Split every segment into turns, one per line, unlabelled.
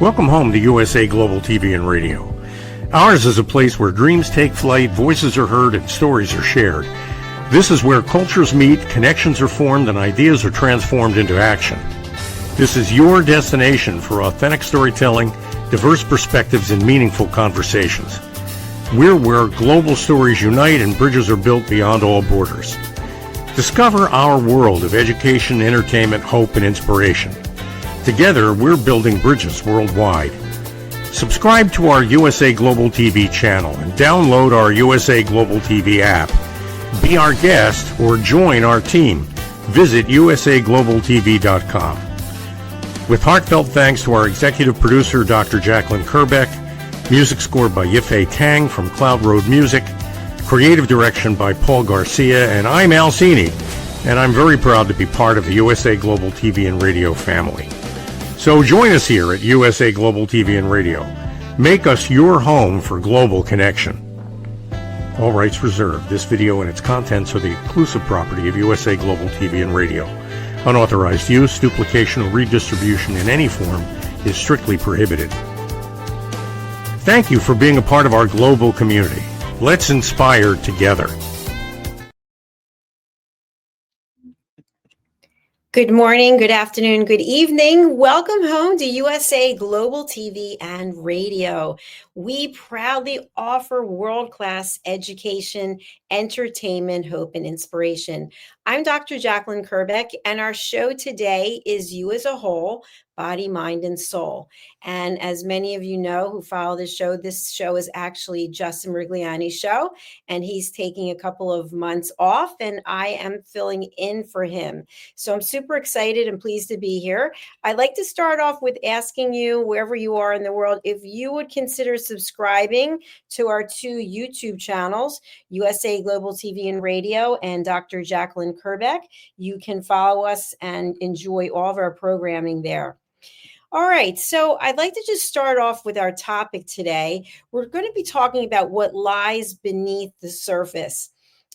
Welcome home to USA Global TV and Radio. Ours is a place where dreams take flight, voices are heard, and stories are shared. This is where cultures meet, connections are formed, and ideas are transformed into action. This is your destination for authentic storytelling, diverse perspectives, and meaningful conversations. We're where global stories unite and bridges are built beyond all borders. Discover our world of education, entertainment, hope, and inspiration. Together, we're building bridges worldwide. Subscribe to our USA Global TV channel and download our USA Global TV app. Be our guest or join our team. Visit usaglobaltv.com. With heartfelt thanks to our executive producer, Dr. Jacqueline Kerbeck, music scored by Yifei Tang from Cloud Road Music, creative direction by Paul Garcia, and I'm Al Cini, and I'm very proud to be part of the USA Global TV and Radio family. So join us here at USA Global TV and Radio. Make us your home for global connection. All rights reserved. This video and its contents are the exclusive property of USA Global TV and Radio. Unauthorized use, duplication, or redistribution in any form is strictly prohibited. Thank you for being a part of our global community. Let's inspire together.
Good morning, good afternoon, good evening. Welcome home to USA Global TV and Radio. We proudly offer world-class education, entertainment, hope, and inspiration. I'm Dr. Jacqueline Kerbeck, and our show today is You as a Whole, Body, Mind, and Soul. And as many of you know who follow this show is actually Justin Rigliani's show, and he's taking a couple of months off, and I am filling in for him. So I'm super excited and pleased to be here. I'd like to start off with asking you, wherever you are in the world, if you would consider subscribing to our two YouTube channels, USA Global TV and Radio and Dr. Jacqueline Kerbeck. You can follow us and enjoy all of our programming there. All right, so I'd like to just start off with our topic today. We're going to be talking about what lies beneath the surface.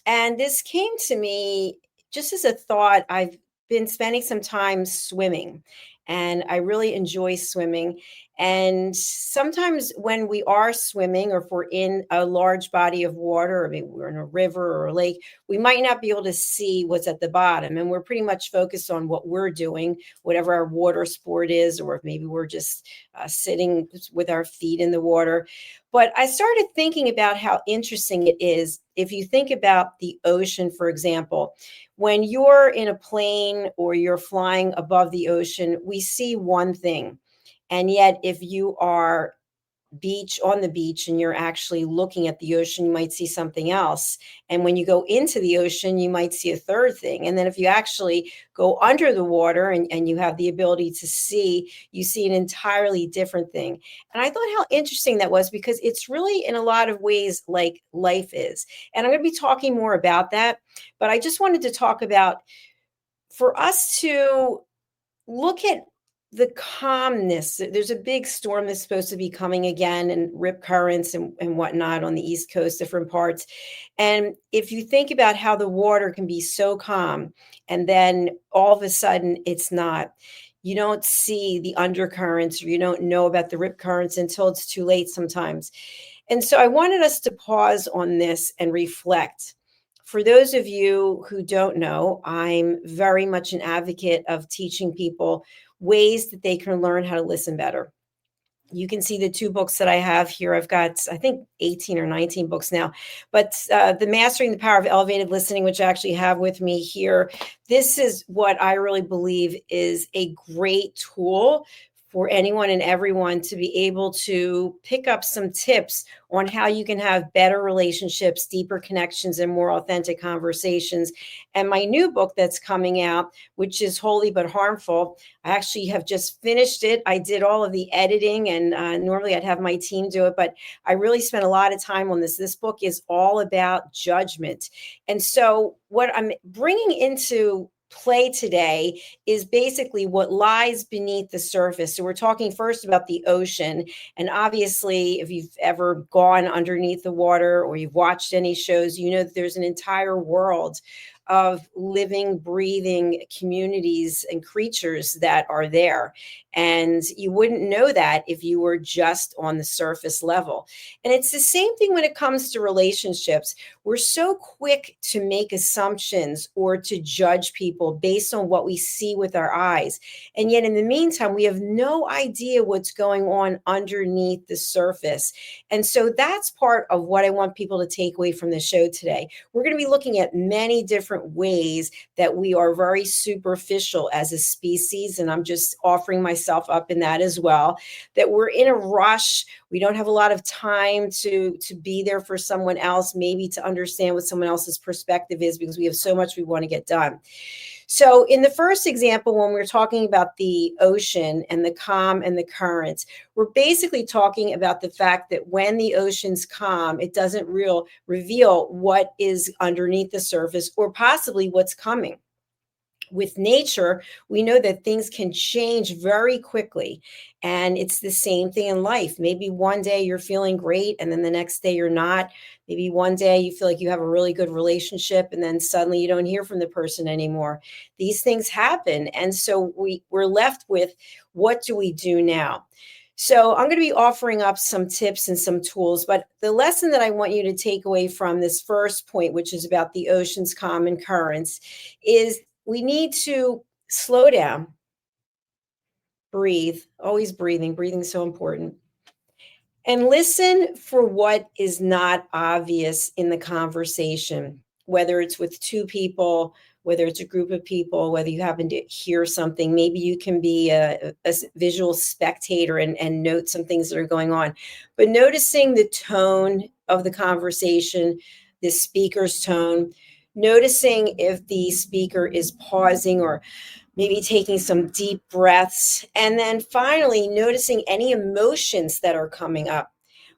And this came to me just as a thought. I've been spending some time swimming, and I really enjoy swimming. And sometimes when we are swimming, or if we're in a large body of water, or maybe we're in a river or a lake, we might not be able to see what's at the bottom. And we're pretty much focused on what we're doing, whatever our water sport is, or if maybe we're just sitting with our feet in the water. But I started thinking about how interesting it is if you think about the ocean, for example. When you're in a plane or you're flying above the ocean, we see one thing. And yet, if you are on the beach and you're actually looking at the ocean, you might see something else. And when you go into the ocean, you might see a third thing. And then if you actually go under the water and you have the ability to see, you see an entirely different thing. And I thought how interesting that was, because it's really in a lot of ways like life is. And I'm going to be talking more about that. But I just wanted to talk about, for us to look at the calmness. There's a big storm that's supposed to be coming again, and rip currents and whatnot on the East Coast, different parts. And if you think about how the water can be so calm, and then all of a sudden it's not, you don't see the undercurrents, or you don't know about the rip currents until it's too late sometimes. And so I wanted us to pause on this and reflect. For those of you who don't know, I'm very much an advocate of teaching people ways that they can learn how to listen better. You can see the two books that I have here. I've got, I think, 18 or 19 books now. But the Mastering the Power of Elevated Listening, which I actually have with me here, this is what I really believe is a great tool for anyone and everyone to be able to pick up some tips on how you can have better relationships, deeper connections, and more authentic conversations. And my new book that's coming out, which is Holy But Harmful, I actually have just finished it. I did all of the editing, and normally I'd have my team do it, but I really spent a lot of time on this. This book is all about judgment. And so what I'm bringing into play today is basically what lies beneath the surface. So we're talking first about the ocean. And obviously, if you've ever gone underneath the water or you've watched any shows, you know that there's an entire world of living, breathing communities and creatures that are there. And you wouldn't know that if you were just on the surface level. And it's the same thing when it comes to relationships. We're so quick to make assumptions or to judge people based on what we see with our eyes. And yet, in the meantime, we have no idea what's going on underneath the surface. And so that's part of what I want people to take away from the show today. We're going to be looking at many different ways that we are very superficial as a species. And I'm just offering myself up in that as well, that we're in a rush. We don't have a lot of time to be there for someone else, maybe to understand what someone else's perspective is, because we have so much we want to get done. So in the first example, when we're talking about the ocean and the calm and the currents, we're basically talking about the fact that when the ocean's calm, it doesn't reveal what is underneath the surface or possibly what's coming. With nature, we know that things can change very quickly. And it's the same thing in life. Maybe one day you're feeling great, and then the next day you're not. Maybe one day you feel like you have a really good relationship, and then suddenly you don't hear from the person anymore. These things happen. And so we're left with, what do we do now? So I'm going to be offering up some tips and some tools, but the lesson that I want you to take away from this first point, which is about the ocean's calm and currents, is we need to slow down, breathe, always breathing. Breathing is so important. And listen for what is not obvious in the conversation, whether it's with two people, whether it's a group of people, whether you happen to hear something. Maybe you can be a visual spectator and note some things that are going on. But noticing the tone of the conversation, the speaker's tone, noticing if the speaker is pausing or maybe taking some deep breaths, and then finally noticing any emotions that are coming up.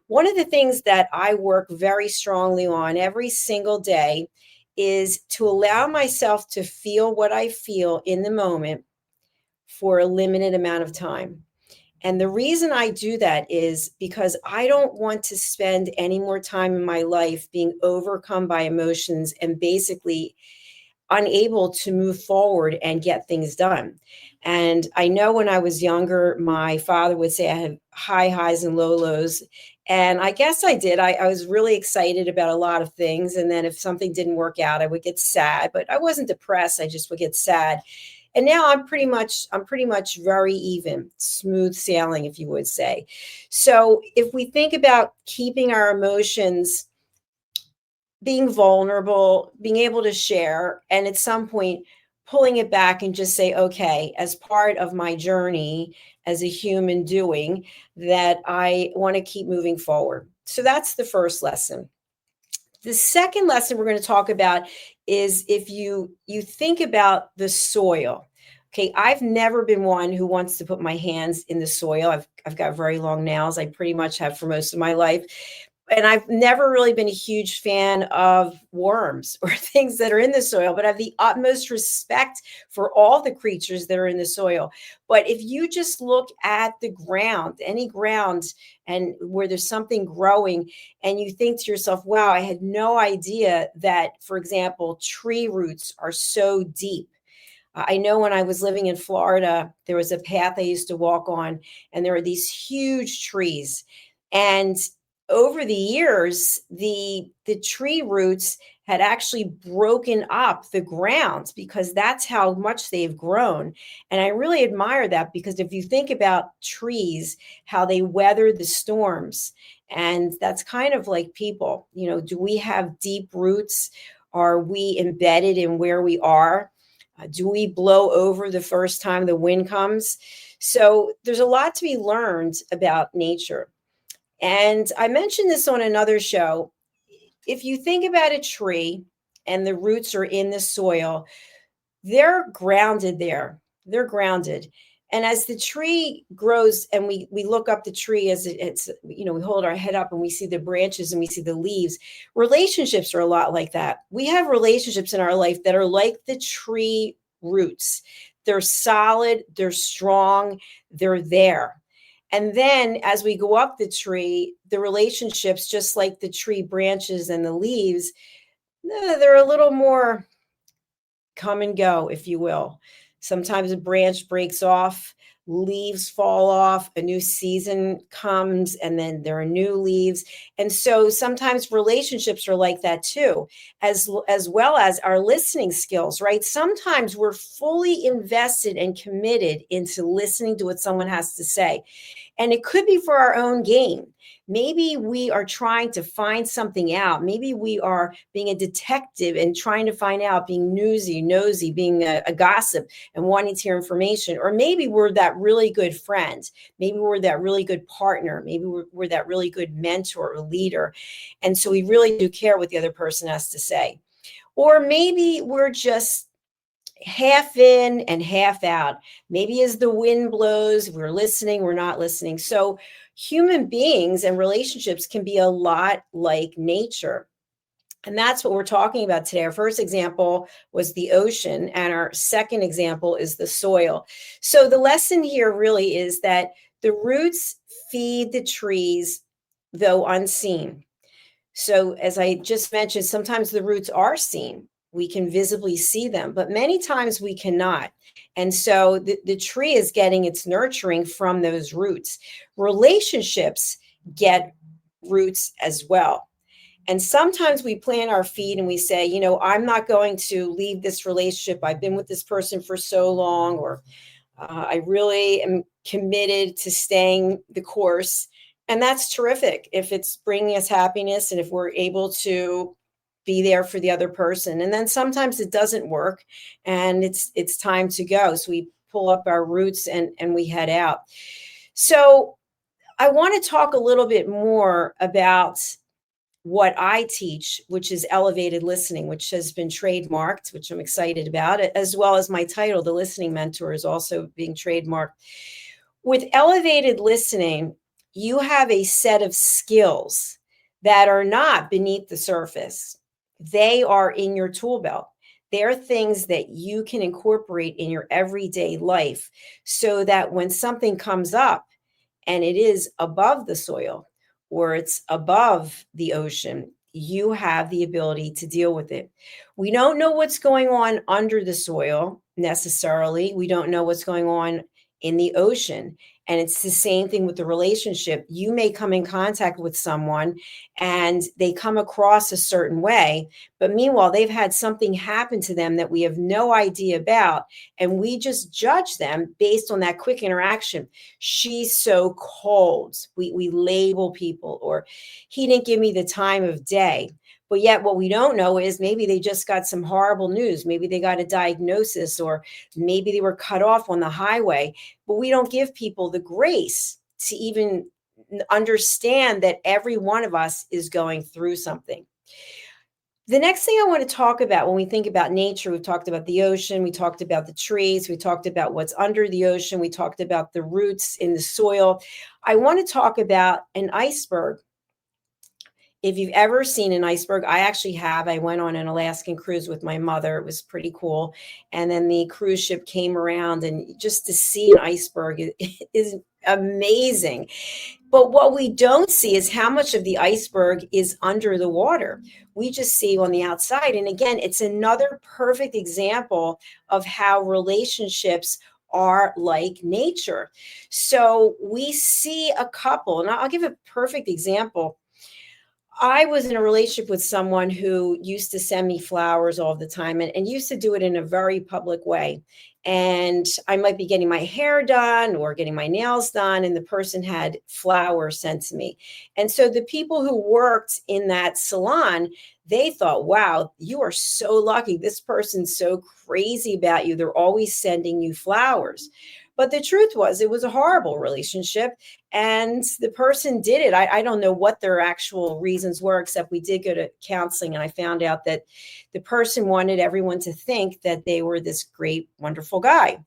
One of the things that I work very strongly on every single day is to allow myself to feel what I feel in the moment for a limited amount of time. And the reason I do that is because I don't want to spend any more time in my life being overcome by emotions and basically unable to move forward and get things done. And I know when I was younger, my father would say I had high highs and low lows. And I guess I did. I was really excited about a lot of things. And then if something didn't work out, I would get sad, but I wasn't depressed. I just would get sad. And now I'm pretty much very even, smooth sailing, if you would say. So if we think about keeping our emotions, being vulnerable, being able to share, and at some point pulling it back and just say, okay, as part of my journey as a human doing, that I want to keep moving forward. So that's the first lesson. The second lesson we're going to talk about is if you think about the soil. Okay, I've never been one who wants to put my hands in the soil. I've got very long nails. I pretty much have for most of my life. And I've never really been a huge fan of worms or things that are in the soil, but I have the utmost respect for all the creatures that are in the soil. But if you just look at the ground, any ground, and where there's something growing, and you think to yourself, wow, I had no idea that, for example, tree roots are so deep. I know when I was living in Florida, there was a path I used to walk on, and there were these huge trees. And over the years, the tree roots had actually broken up the ground because that's how much they've grown. And I really admire that, because if you think about trees, how they weather the storms, and that's kind of like people, do we have deep roots? Are we embedded in where we are? Do we blow over the first time the wind comes? So there's a lot to be learned about nature. And I mentioned this on another show. If you think about a tree and the roots are in the soil, they're grounded there. They're grounded. And as the tree grows and we look up the tree, as it's, we hold our head up and we see the branches and we see the leaves, relationships are a lot like that. We have relationships in our life that are like the tree roots. They're solid, they're strong, they're there. And then as we go up the tree, the relationships, just like the tree branches and the leaves, they're a little more come and go, if you will. Sometimes a branch breaks off, leaves fall off, a new season comes, and then there are new leaves. And so sometimes relationships are like that too, as well as our listening skills, right? Sometimes we're fully invested and committed into listening to what someone has to say. And it could be for our own gain. Maybe we are trying to find something out. Maybe we are being a detective and trying to find out, being nosy, being a gossip and wanting to hear information. Or maybe we're that really good friend. Maybe we're that really good partner. Maybe we're that really good mentor or leader. And so we really do care what the other person has to say. Or maybe we're just half in and half out. Maybe as the wind blows, we're listening, we're not listening. So human beings and relationships can be a lot like nature. And that's what we're talking about today. Our first example was the ocean, and our second example is the soil. So the lesson here really is that the roots feed the trees, though unseen. So, as I just mentioned, sometimes the roots are seen. We can visibly see them, but many times we cannot. And so the tree is getting its nurturing from those roots. Relationships get roots as well. And sometimes we plant our feet and we say, I'm not going to leave this relationship. I've been with this person for so long, or I really am committed to staying the course. And that's terrific if it's bringing us happiness and if we're able to be there for the other person. And then sometimes it doesn't work and it's time to go. So we pull up our roots and we head out. So I want to talk a little bit more about what I teach, which is elevated listening, which has been trademarked, which I'm excited about, as well as my title, The Listening Mentor, is also being trademarked. With elevated listening, you have a set of skills that are not beneath the surface. They are in your tool belt. They're things that you can incorporate in your everyday life so that when something comes up and it is above the soil or it's above the ocean, you have the ability to deal with it. We don't know what's going on under the soil necessarily. We don't know what's going on in the ocean. And it's the same thing with the relationship. You may come in contact with someone and they come across a certain way, but meanwhile, they've had something happen to them that we have no idea about. And we just judge them based on that quick interaction. She's so cold. We label people, or he didn't give me the time of day. But yet what we don't know is maybe they just got some horrible news. Maybe they got a diagnosis, or maybe they were cut off on the highway. But we don't give people the grace to even understand that every one of us is going through something. The next thing I want to talk about when we think about nature, we've talked about the ocean, we talked about the trees, we talked about what's under the ocean, we talked about the roots in the soil. I want to talk about an iceberg. If you've ever seen an iceberg, I actually have. I went on an Alaskan cruise with my mother. It was pretty cool. And then the cruise ship came around, and just to see an iceberg is amazing. But what we don't see is how much of the iceberg is under the water. We just see on the outside. And again, it's another perfect example of how relationships are like nature. So we see a couple, and I'll give a perfect example. I was in a relationship with someone who used to send me flowers all the time and used to do it in a very public way. And I might be getting my hair done or getting my nails done, and the person had flowers sent to me. And so the people who worked in that salon, they thought, wow, you are so lucky. This person's so crazy about you. They're always sending you flowers. But the truth was, it was a horrible relationship. And the person did it. I don't know what their actual reasons were, except we did go to counseling. And I found out that the person wanted everyone to think that they were this great, wonderful guy.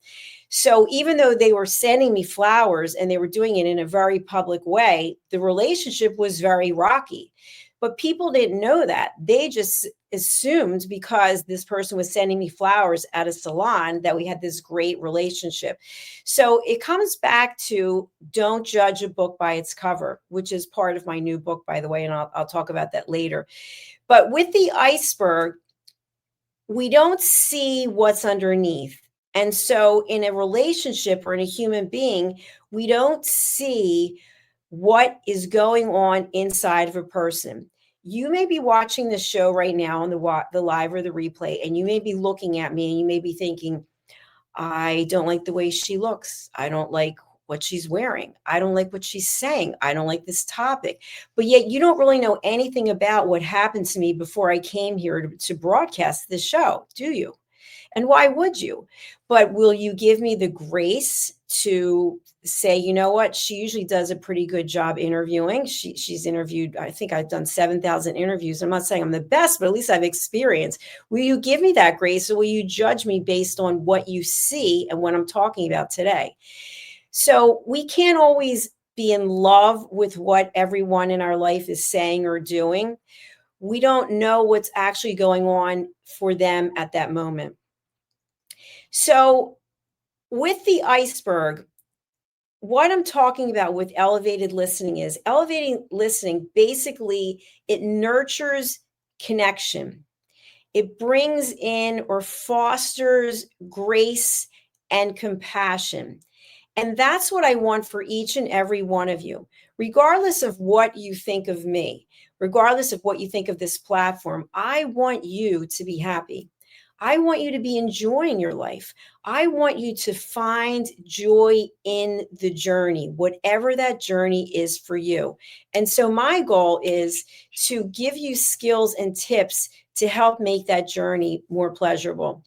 So even though they were sending me flowers and they were doing it in a very public way, the relationship was very rocky. But people didn't know that. They just assumed because this person was sending me flowers at a salon that we had this great relationship. So it comes back to don't judge a book by its cover, which is part of my new book, by the way, and I'll talk about that later. But with the iceberg, we don't see what's underneath. And so in a relationship or in a human being, we don't see what is going on inside of a person. You may be watching the show right now on the live or the replay, and you may be looking at me and you may be thinking, I don't like the way she looks. I don't like what she's wearing. I don't like what she's saying. I don't like this topic. But yet you don't really know anything about what happened to me before I came here to broadcast this show, do you? And why would you? But will you give me the grace to say, you know what? She usually does a pretty good job interviewing. She's interviewed, I think I've done 7,000 interviews. I'm not saying I'm the best, but at least I've experienced. Will you give me that grace, or will you judge me based on what you see and what I'm talking about today? So we can't always be in love with what everyone in our life is saying or doing. We don't know what's actually going on for them at that moment. So, with the iceberg, what I'm talking about with elevated listening is elevating listening basically it nurtures connection. It brings in or fosters grace and compassion. And that's what I want for each and every one of you, regardless of what you think of me, regardless of what you think of this platform. I want you to be happy. I want you to be enjoying your life. I want you to find joy in the journey, whatever that journey is for you. And so my goal is to give you skills and tips to help make that journey more pleasurable.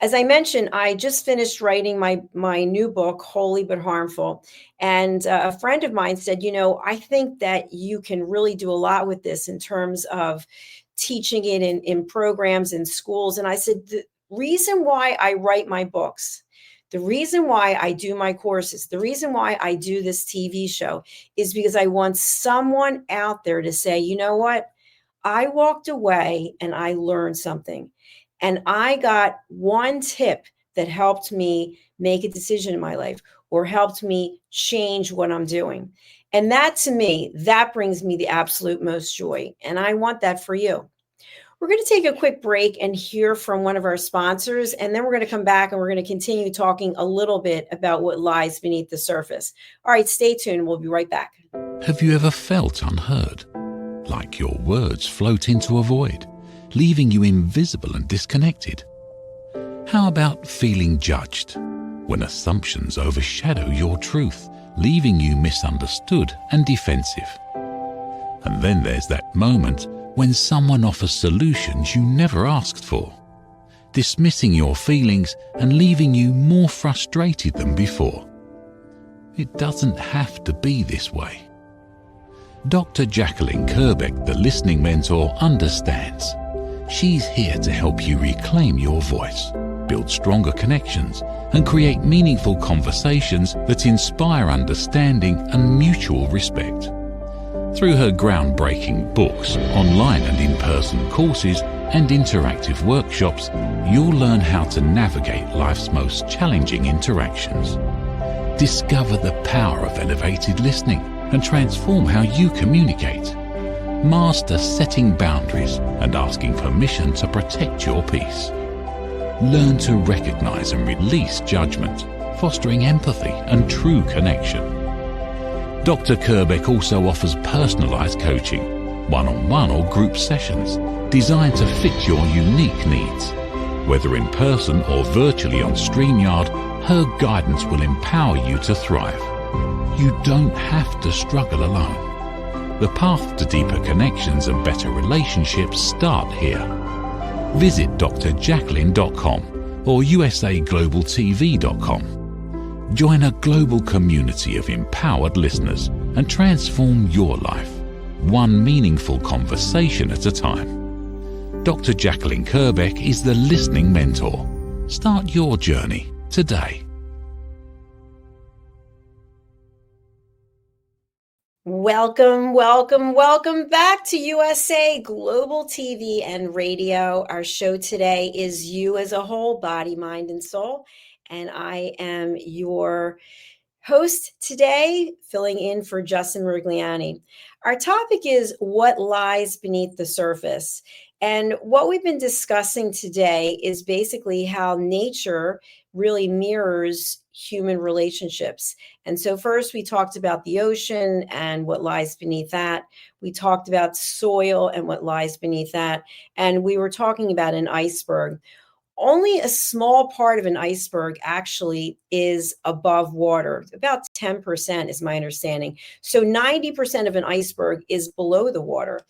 As I mentioned, I just finished writing my new book, Holy But Harmful. And a friend of mine said, I think that you can really do a lot with this in terms of teaching it in programs in schools. And I said, the reason why I write my books, the reason why I do my courses, the reason why I do this TV show is because I want someone out there to say, you know what? I walked away and I learned something. And I got one tip that helped me make a decision in my life or helped me change what I'm doing. And that to me, that brings me the absolute most joy. And I want that for you. We're going to take a quick break and hear from one of our sponsors. And then we're going to come back and we're going to continue talking a little bit about what lies beneath the surface. All right, stay tuned. We'll be right back.
Have you ever felt unheard? Like your words float into a void, leaving you invisible and disconnected? How about feeling judged when assumptions overshadow your truth, leaving you misunderstood and defensive? And then there's that moment when someone offers solutions you never asked for, dismissing your feelings and leaving you more frustrated than before. It doesn't have to be this way. Dr. Jacqueline Kerbeck, the listening mentor, understands. She's here to help you reclaim your voice, build stronger connections, and create meaningful conversations that inspire understanding and mutual respect. Through her groundbreaking books, online and in-person courses, and interactive workshops, you'll learn how to navigate life's most challenging interactions. Discover the power of elevated listening and transform how you communicate. Master setting boundaries and asking permission to protect your peace. Learn to recognize and release judgment, fostering empathy and true connection. Dr. Kerbeck also offers personalized coaching, one-on-one or group sessions designed to fit your unique needs. Whether in person or virtually on StreamYard, her guidance will empower you to thrive. You don't have to struggle alone. The path to deeper connections and better relationships start here. Visit drjacqueline.com or usaglobaltv.com. Join a global community of empowered listeners and transform your life, one meaningful conversation at a time. Dr. Jacqueline Kerbeck is the listening mentor. Start your journey today.
Welcome, welcome, welcome back to USA Global TV and Radio. Our show today is You as a Whole, Body, Mind, and Soul. And I am your host today, filling in for Justin Rigliani. Our topic is what lies beneath the surface. And what we've been discussing today is basically how nature really mirrors human relationships. And so, first, we talked about the ocean and what lies beneath that. We talked about soil and what lies beneath that. And we were talking about an iceberg. Only a small part of an iceberg actually is above water. About 10% is my understanding. So 90% of an iceberg is below the water.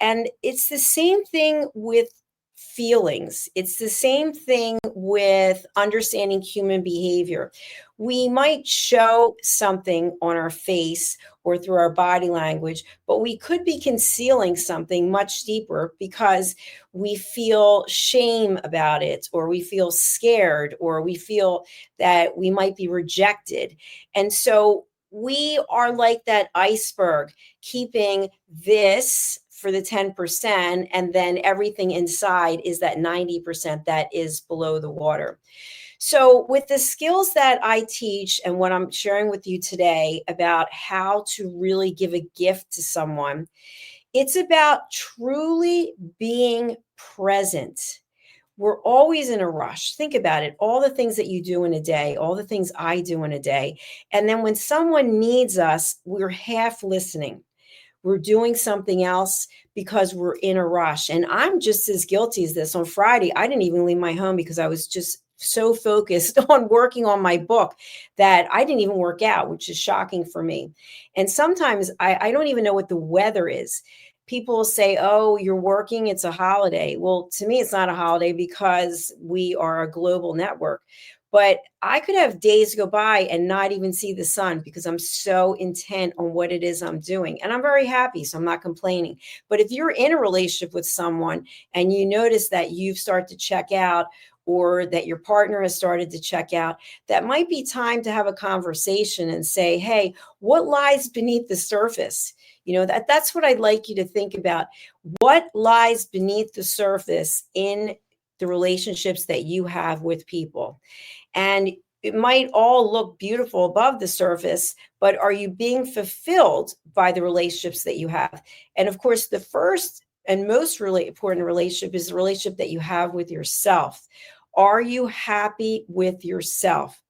And it's the same thing with feelings. It's the same thing with understanding human behavior. We might show something on our face or through our body language, but we could be concealing something much deeper because we feel shame about it, or we feel scared, or we feel that we might be rejected. And so we are like that iceberg, keeping this for the 10%, and then everything inside is that 90% that is below the water. So, with the skills that I teach and what I'm sharing with you today about how to really give a gift to someone, it's about truly being present. We're always in a rush. Think about it. All the things that you do in a day, all the things I do in a day. And then when someone needs us, we're half listening. We're doing something else because we're in a rush. And I'm just as guilty as this. On Friday, I didn't even leave my home because I was just so focused on working on my book that I didn't even work out, which is shocking for me. And sometimes I don't even know what the weather is. People say, oh, you're working, it's a holiday. Well, to me, it's not a holiday because we are a global network. But I could have days go by and not even see the sun because I'm so intent on what it is I'm doing. And I'm very happy, so I'm not complaining. But if you're in a relationship with someone and you notice that you've started to check out, or that your partner has started to check out, that might be time to have a conversation and say, hey, what lies beneath the surface? That's what I'd like you to think about. What lies beneath the surface in the relationships that you have with people? And it might all look beautiful above the surface, but are you being fulfilled by the relationships that you have? And of course, the first and most really important relationship is the relationship that you have with yourself. Are you happy with yourself?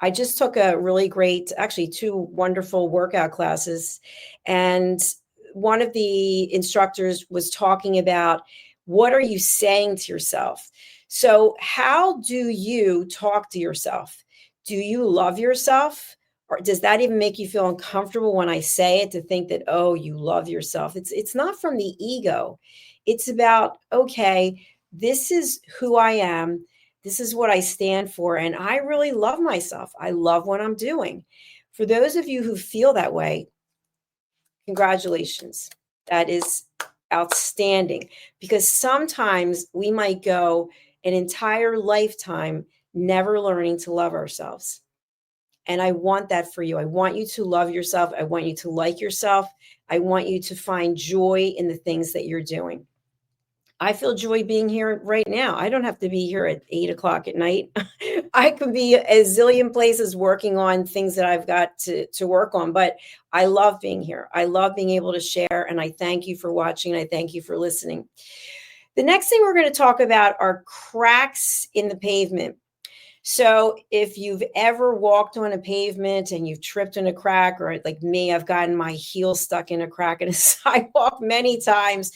I just took a really great, actually, two wonderful workout classes. And one of the instructors was talking about, what are you saying to yourself? So, how do you talk to yourself? Do you love yourself? Or does that even make you feel uncomfortable when I say it, to think that, oh, you love yourself? It's not from the ego. It's about, okay, this is who I am. This is what I stand for. And I really love myself. I love what I'm doing. For those of you who feel that way, congratulations. That is outstanding, because sometimes we might go an entire lifetime never learning to love ourselves. And I want that for you. I want you to love yourself. I want you to like yourself. I want you to find joy in the things that you're doing. I feel joy being here right now. I don't have to be here at 8 o'clock at night. I could be a zillion places working on things that I've got to work on, but I love being here. I love being able to share, and I thank you for watching, and I thank you for listening. The next thing we're going to talk about are cracks in the pavement. So if you've ever walked on a pavement and you've tripped in a crack, or like me, I've gotten my heel stuck in a crack in a sidewalk many times,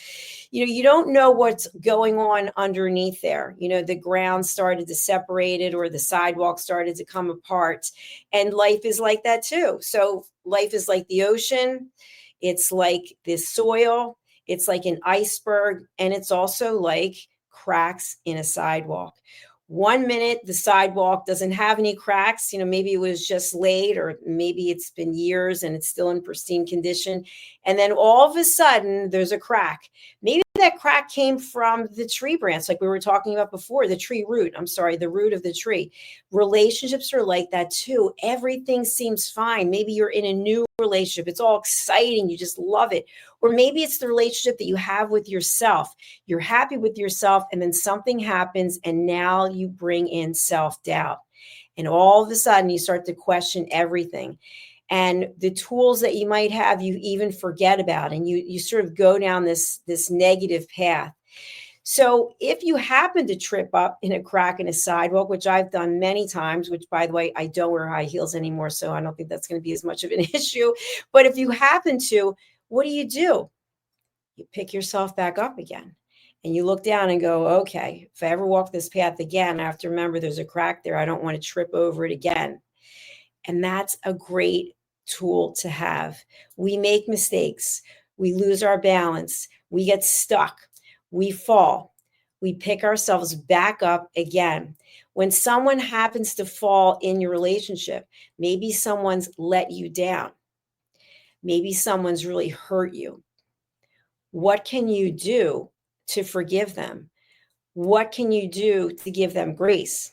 you don't know what's going on underneath there. The ground started to separate it, or the sidewalk started to come apart. And life is like that too. So life is like the ocean. It's like the soil. It's like an iceberg. And it's also like cracks in a sidewalk. 1 minute, the sidewalk doesn't have any cracks. Maybe it was just laid, or maybe it's been years and it's still in pristine condition. And then all of a sudden, there's a crack. Maybe that crack came from the tree branch, like we were talking about before, the root of the tree. Relationships are like that too. Everything seems fine. Maybe you're in a new relationship. It's all exciting. You just love it. Or maybe it's the relationship that you have with yourself. You're happy with yourself, and then something happens, and now you bring in self-doubt. And all of a sudden, you start to question everything. And the tools that you might have, you even forget about, and you sort of go down this negative path. So if you happen to trip up in a crack in a sidewalk, which I've done many times, which by the way, I don't wear high heels anymore, so I don't think that's going to be as much of an issue. But if you happen to, what do? You pick yourself back up again. And you look down and go, okay, if I ever walk this path again, I have to remember there's a crack there. I don't want to trip over it again. And that's a great tool to have. We make mistakes. We lose our balance. We get stuck. We fall. We pick ourselves back up again. When someone happens to fall in your relationship, maybe someone's let you down. Maybe someone's really hurt you. What can you do to forgive them? What can you do to give them grace?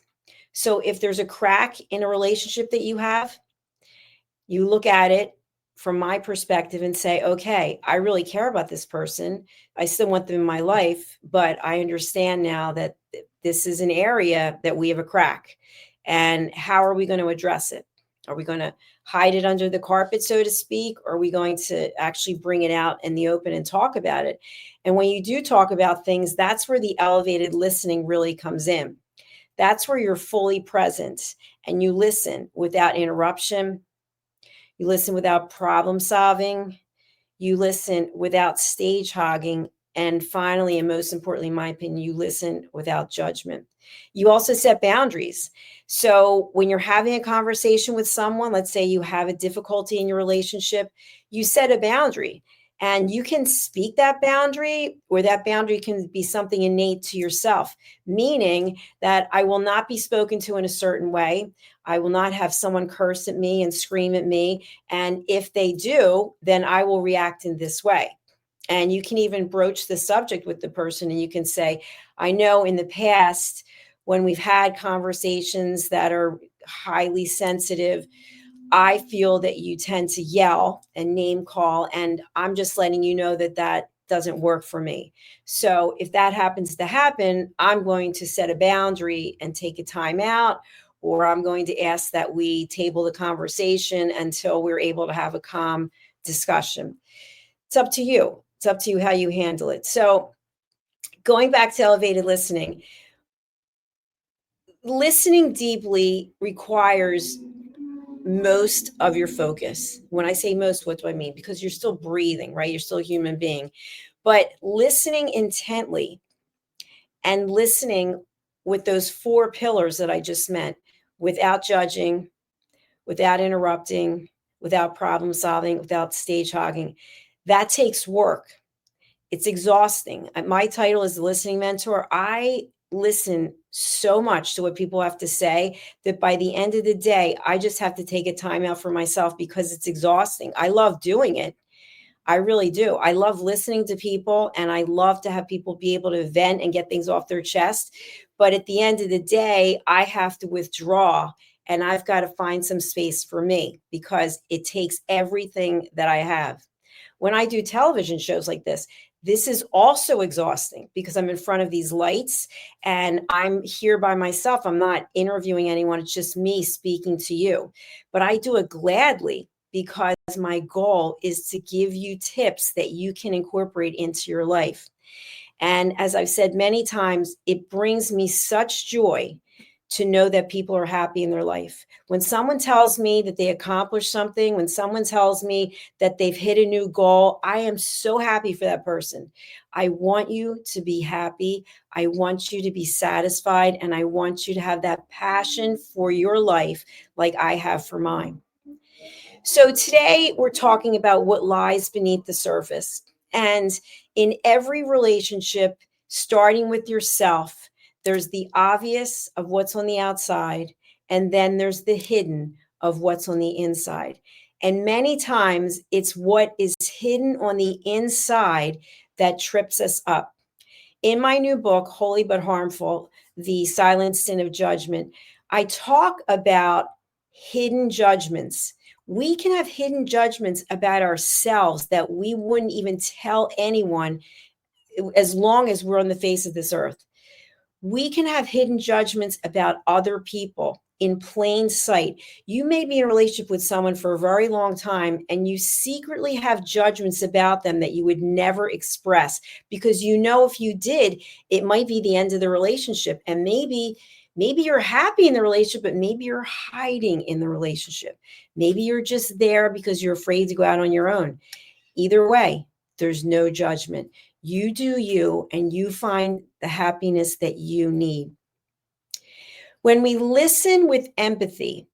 So if there's a crack in a relationship that you have, you look at it from my perspective and say, okay, I really care about this person. I still want them in my life, but I understand now that this is an area that we have a crack. And how are we going to address it? Are we going to hide it under the carpet, so to speak? Or are we going to actually bring it out in the open and talk about it? And when you do talk about things, that's where the elevated listening really comes in. That's where you're fully present and you listen without interruption. You listen without problem solving. You listen without stage hogging. And finally, and most importantly, in my opinion, you listen without judgment. You also set boundaries. So when you're having a conversation with someone, let's say you have a difficulty in your relationship, you set a boundary. And you can speak that boundary, or that boundary can be something innate to yourself, meaning that I will not be spoken to in a certain way. I will not have someone curse at me and scream at me. And if they do, then I will react in this way. And you can even broach the subject with the person and you can say, I know in the past when we've had conversations that are highly sensitive, I feel that you tend to yell and name call, and I'm just letting you know that that doesn't work for me. So if that happens to happen, I'm going to set a boundary and take a time out, or I'm going to ask that we table the conversation until we're able to have a calm discussion. It's up to you. It's up to you how you handle it. So going back to elevated listening, listening deeply requires most of your focus. When I say most, what do I mean? Because you're still breathing, right? You're still a human being. But listening intently and listening with those 4 pillars that I just meant, without judging, without interrupting, without problem solving, without stage hogging, that takes work. It's exhausting. My title is the listening mentor. I listen so much to what people have to say that by the end of the day, I just have to take a time out for myself because it's exhausting. I love doing it. I really do. I love listening to people and I love to have people be able to vent and get things off their chest. But at the end of the day, I have to withdraw and I've got to find some space for me because it takes everything that I have. When I do television shows like this is also exhausting because I'm in front of these lights and I'm here by myself. I'm not interviewing anyone. It's just me speaking to you. But I do it gladly because my goal is to give you tips that you can incorporate into your life. And as I've said many times, it brings me such joy to know that people are happy in their life. When someone tells me that they accomplished something, when someone tells me that they've hit a new goal, I am so happy for that person. I want you to be happy. I want you to be satisfied. And I want you to have that passion for your life like I have for mine. So today we're talking about what lies beneath the surface. And in every relationship, starting with yourself, there's the obvious of what's on the outside, and then there's the hidden of what's on the inside. And many times it's what is hidden on the inside that trips us up. In my new book, Holy But Harmful, The Silent Sin of Judgment, I talk about hidden judgments. We can have hidden judgments about ourselves that we wouldn't even tell anyone as long as we're on the face of this earth. We can have hidden judgments about other people in plain sight. You may be in a relationship with someone for a very long time and you secretly have judgments about them that you would never express because you know if you did, it might be the end of the relationship. And maybe you're happy in the relationship, but maybe you're hiding in the relationship. Maybe you're just there because you're afraid to go out on your own. Either way, there's no judgment. You do you, and you find the happiness that you need. When we listen with empathy,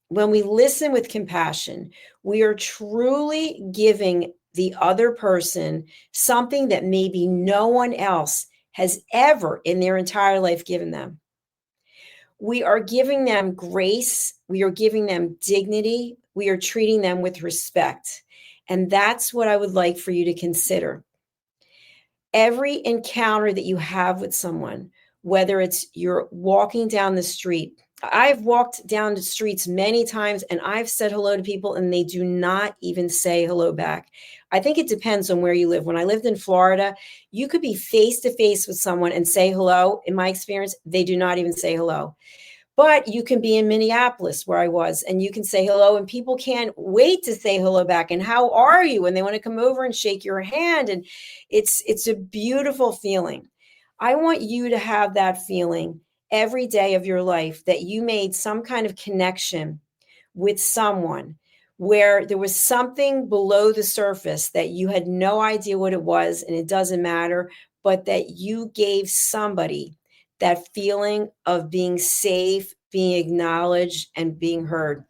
when we listen with compassion, we are truly giving the other person something that maybe no one else has ever in their entire life given them. We are giving them grace. We are giving them dignity. We are treating them with respect. And that's what I would like for you to consider. Every encounter that you have with someone, whether it's you're walking down the street, I've walked down the streets many times and I've said hello to people and they do not even say hello back. I think it depends on where you live. When I lived in Florida, you could be face to face with someone and say hello. In my experience, they do not even say hello. But you can be in Minneapolis where I was and you can say hello and people can't wait to say hello back. And how are you? And they want to come over and shake your hand. And it's a beautiful feeling. I want you to have that feeling every day of your life that you made some kind of connection with someone where there was something below the surface that you had no idea what it was, and it doesn't matter, but that you gave somebody that feeling of being safe, being acknowledged, and being heard.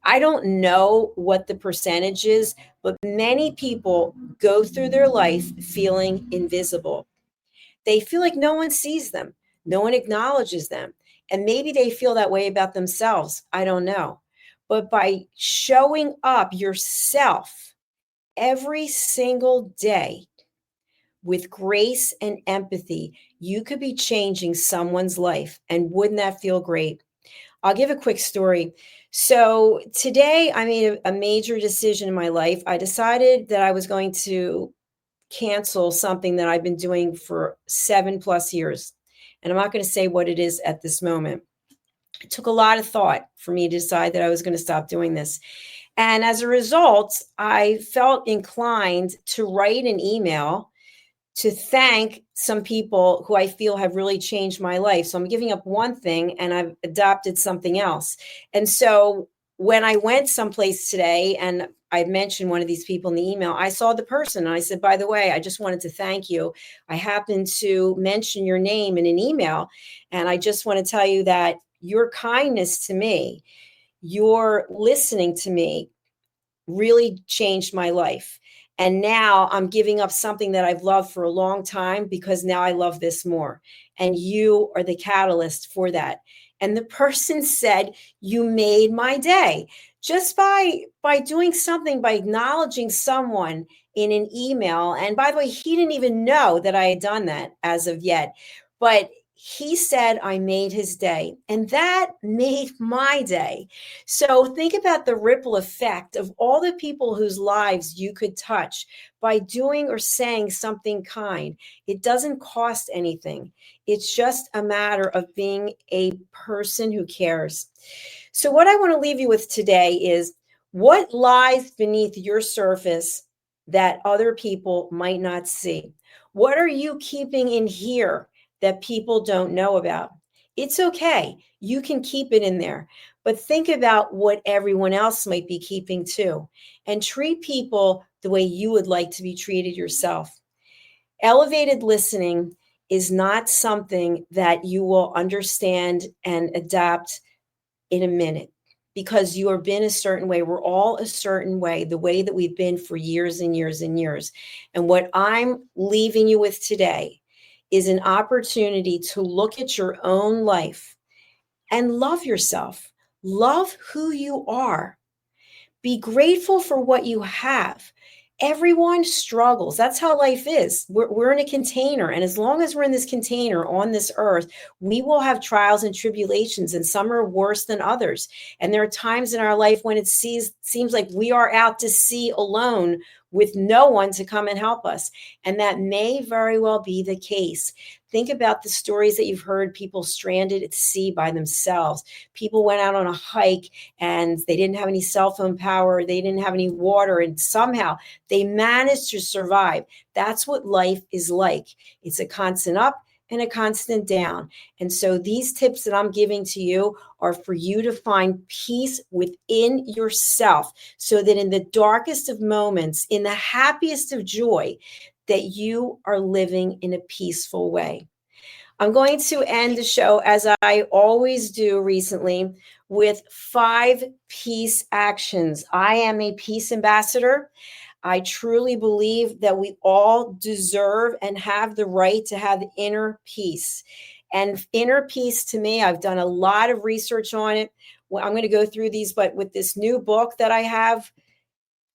I don't know what the percentage is, but many people go through their life feeling invisible. They feel like no one sees them, no one acknowledges them. And maybe they feel that way about themselves. I don't know. But by showing up yourself every single day with grace and empathy, you could be changing someone's life. And wouldn't that feel great? I'll give a quick story. So today I made a major decision in my life. I decided that I was going to cancel something that I've been doing for 7+ years. And I'm not going to say what it is at this moment. It took a lot of thought for me to decide that I was going to stop doing this. And as a result, I felt inclined to write an email to thank some people who I feel have really changed my life. So I'm giving up one thing and I've adopted something else. And so when I went someplace today and I mentioned one of these people in the email, I saw the person and I said, by the way, I just wanted to thank you. I happened to mention your name in an email. And I just want to tell you that your kindness to me, your listening to me really changed my life. And now I'm giving up something that I've loved for a long time because now I love this more. And you are the catalyst for that. And the person said, you made my day. Just by doing something, by acknowledging someone in an email. And by the way, he didn't even know that I had done that as of yet. But he said I made his day, and that made my day. So think about the ripple effect of all the people whose lives you could touch by doing or saying something kind. It doesn't cost anything. It's just a matter of being a person who cares. So what I want to leave you with today is what lies beneath your surface that other people might not see. What are you keeping in here that people don't know about? It's okay. You can keep it in there, but think about what everyone else might be keeping too, and treat people the way you would like to be treated yourself. Elevated listening is not something that you will understand and adapt in a minute because you are been a certain way. We're all a certain way, the way that we've been for years and years and years. And what I'm leaving you with today is an opportunity to look at your own life and love yourself. Love who you are. Be grateful for what you have. Everyone struggles. That's how life is. We're in a container. And as long as we're in this container on this earth, we will have trials and tribulations, and some are worse than others. And there are times in our life when it seems like we are out to sea alone with no one to come and help us. And that may very well be the case. Think about the stories that you've heard, people stranded at sea by themselves. People went out on a hike and they didn't have any cell phone power. They didn't have any water, and somehow they managed to survive. That's what life is like. It's a constant up and a constant down. And so these tips that I'm giving to you are for you to find peace within yourself, so that in the darkest of moments, in the happiest of joy, that you are living in a peaceful way. I'm going to end the show, as I always do recently, with 5 peace actions. I am a peace ambassador. I truly believe that we all deserve and have the right to have inner peace. And inner peace, to me, I've done a lot of research on it. Well, I'm going to go through these, but with this new book that I have,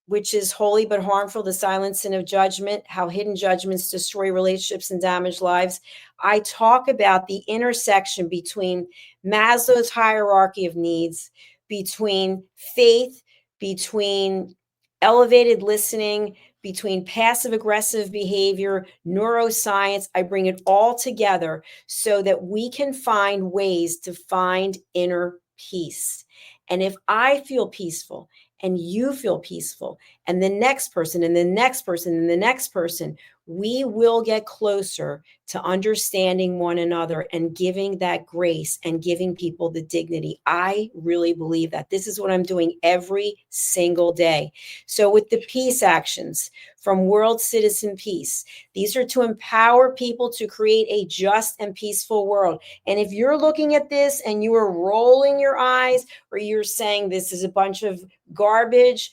which is Holy But Harmful, The Silent Sin of Judgment, How Hidden Judgments Destroy Relationships and Damage Lives, I talk about the intersection between Maslow's hierarchy of needs, between faith, between elevated listening, between passive aggressive behavior, neuroscience. I bring it all together so that we can find ways to find inner peace. And if I feel peaceful, and you feel peaceful, and the next person, and the next person, and the next person, we will get closer to understanding one another and giving that grace and giving people the dignity. I really believe that. This is what I'm doing every single day. So with the peace actions from World Citizen Peace, these are to empower people to create a just and peaceful world. And if you're looking at this and you are rolling your eyes, or you're saying this is a bunch of garbage,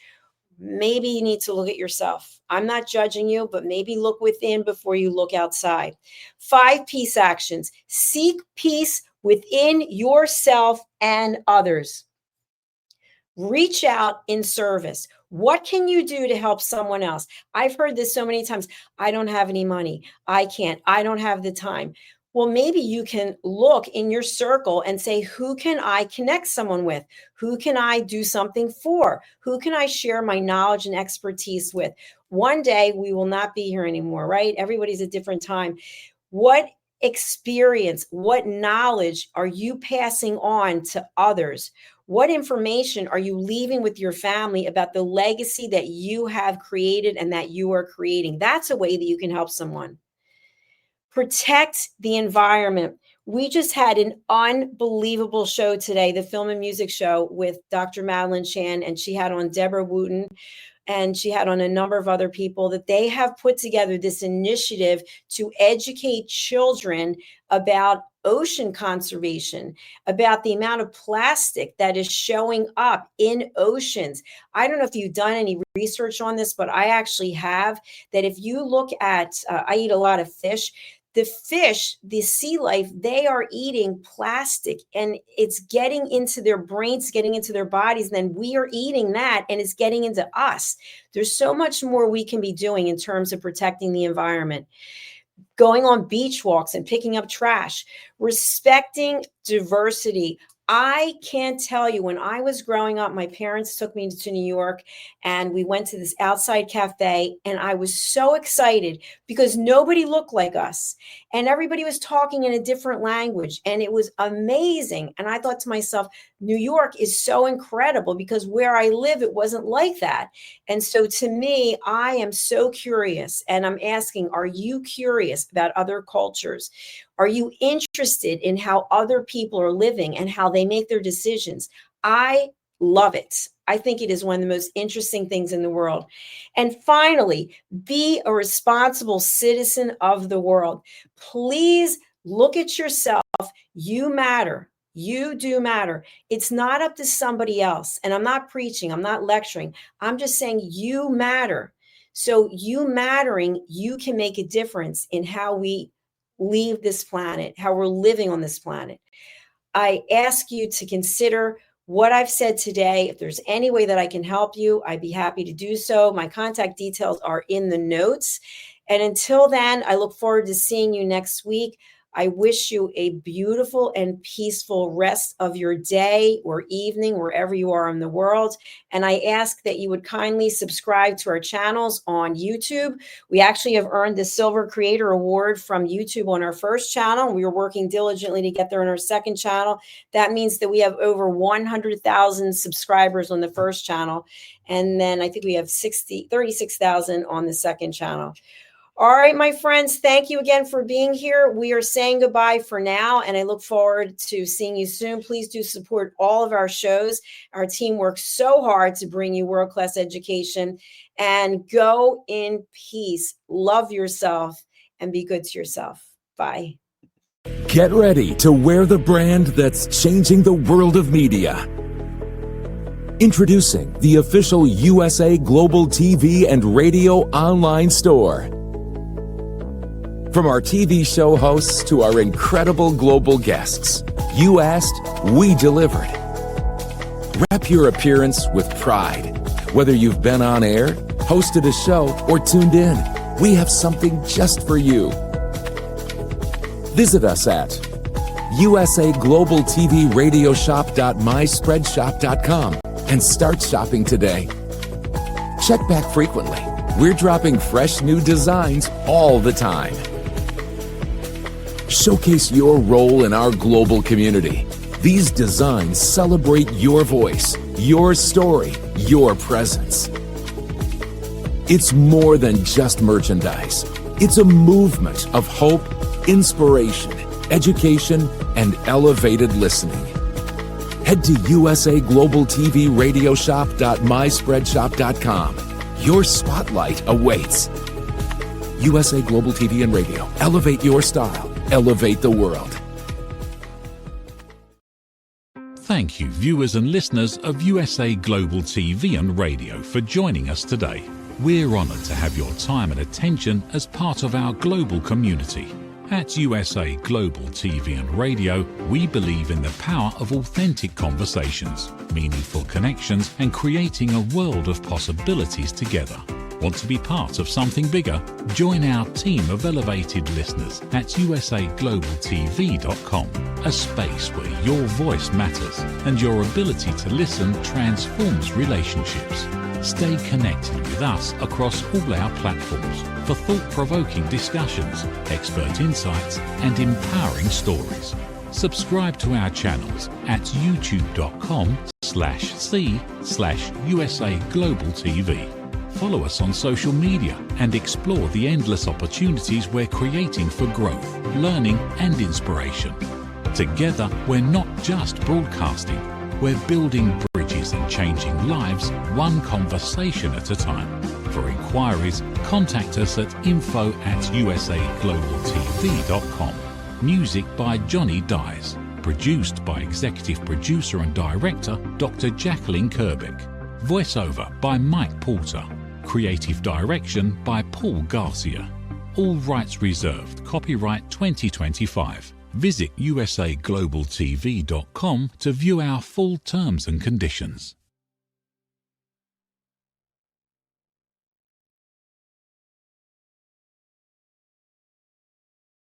maybe you need to look at yourself. I'm not judging you, but maybe look within before you look outside. 5 peace actions. Seek peace within yourself and others. Reach out in service. What can you do to help someone else? I've heard this so many times. I don't have any money. I can't. I don't have the time. Well, maybe you can look in your circle and say, who can I connect someone with? Who can I do something for? Who can I share my knowledge and expertise with? One day we will not be here anymore, right? Everybody's at a different time. What experience, what knowledge are you passing on to others? What information are you leaving with your family about the legacy that you have created and that you are creating? That's a way that you can help someone. Protect the environment. We just had an unbelievable show today, the film and music show with Dr. Madeline Chan, and she had on Deborah Wooten, and she had on a number of other people, that they have put together this initiative to educate children about ocean conservation, about the amount of plastic that is showing up in oceans. I don't know if you've done any research on this, but I actually have, that if you look at, I eat a lot of fish. The fish, the sea life, they are eating plastic, and it's getting into their brains, getting into their bodies. And then we are eating that, and it's getting into us. There's so much more we can be doing in terms of protecting the environment. Going on beach walks and picking up trash, respecting diversity. I can't tell you, when I was growing up, my parents took me to New York and we went to this outside cafe, and I was so excited because nobody looked like us and everybody was talking in a different language, and it was amazing. And I thought to myself, New York is so incredible, because where I live, it wasn't like that. And so to me, I am so curious, and I'm asking, are you curious about other cultures? Are you interested in how other people are living and how they make their decisions? I love it. I think it is one of the most interesting things in the world. And finally, be a responsible citizen of the world. Please look at yourself. You matter. You do matter. It's not up to somebody else. And I'm not preaching. I'm not lecturing. I'm just saying you matter. So you mattering, you can make a difference in how we leave this planet, how we're living on this planet. I ask you to consider what I've said today. If there's any way that I can help you, I'd be happy to do so. My contact details are in the notes. And until then, I look forward to seeing you next week. I wish you a beautiful and peaceful rest of your day or evening, wherever you are in the world. And I ask that you would kindly subscribe to our channels on YouTube. We actually have earned the Silver Creator Award from YouTube on our first channel. We are working diligently to get there on our second channel. That means that we have over 100,000 subscribers on the first channel. And then I think we have 36,000 on the second channel. All right, my friends, thank you again for being here. We are saying goodbye for now, and I look forward to seeing you soon. Please do support all of our shows. Our team works so hard to bring you world-class education. And go in peace. Love yourself and be good to yourself. Bye.
Get ready to wear the brand that's changing the world of media. Introducing the official USA Global TV and Radio online store. From our TV show hosts to our incredible global guests, you asked, we delivered. Wrap your appearance with pride. Whether you've been on air, hosted a show, or tuned in, we have something just for you. Visit us at usaglobaltvradioshoп.myspreadshop.com and start shopping today. Check back frequently. We're dropping fresh new designs all the time. Showcase your role in our global community. These designs celebrate your voice, your story, your presence. It's more than just merchandise. It's a movement of hope, inspiration, education, and elevated listening. Head to usaglobaltvradioshoп.myspreadshop.com. Your spotlight awaits. USA Global TV and Radio. Elevate your style. Elevate the world.
Thank you, viewers and listeners of USA Global TV and Radio, for joining us today. We're honoured to have your time and attention as part of our global community. At USA Global TV and Radio, we believe in the power of authentic conversations, meaningful connections, and creating a world of possibilities together. Want to be part of something bigger? Join our team of elevated listeners at usaglobaltv.com, a space where your voice matters and your ability to listen transforms relationships. Stay connected with us across all our platforms for thought-provoking discussions, expert insights, and empowering stories. Subscribe to our channels at youtube.com/c/USAGlobalTV. Follow us on social media and explore the endless opportunities we're creating for growth, learning, and inspiration. Together, we're not just broadcasting, we're building bridges and changing lives one conversation at a time. For inquiries, contact us at info@usaglobaltv.com. Music by Johnny Dies. Produced by Executive Producer and Director Dr. Jacqueline Kerbeck. Voiceover by Mike Porter. Creative Direction by Paul Garcia. All rights reserved. Copyright 2025. Visit usaglobaltv.com to view our full terms and conditions.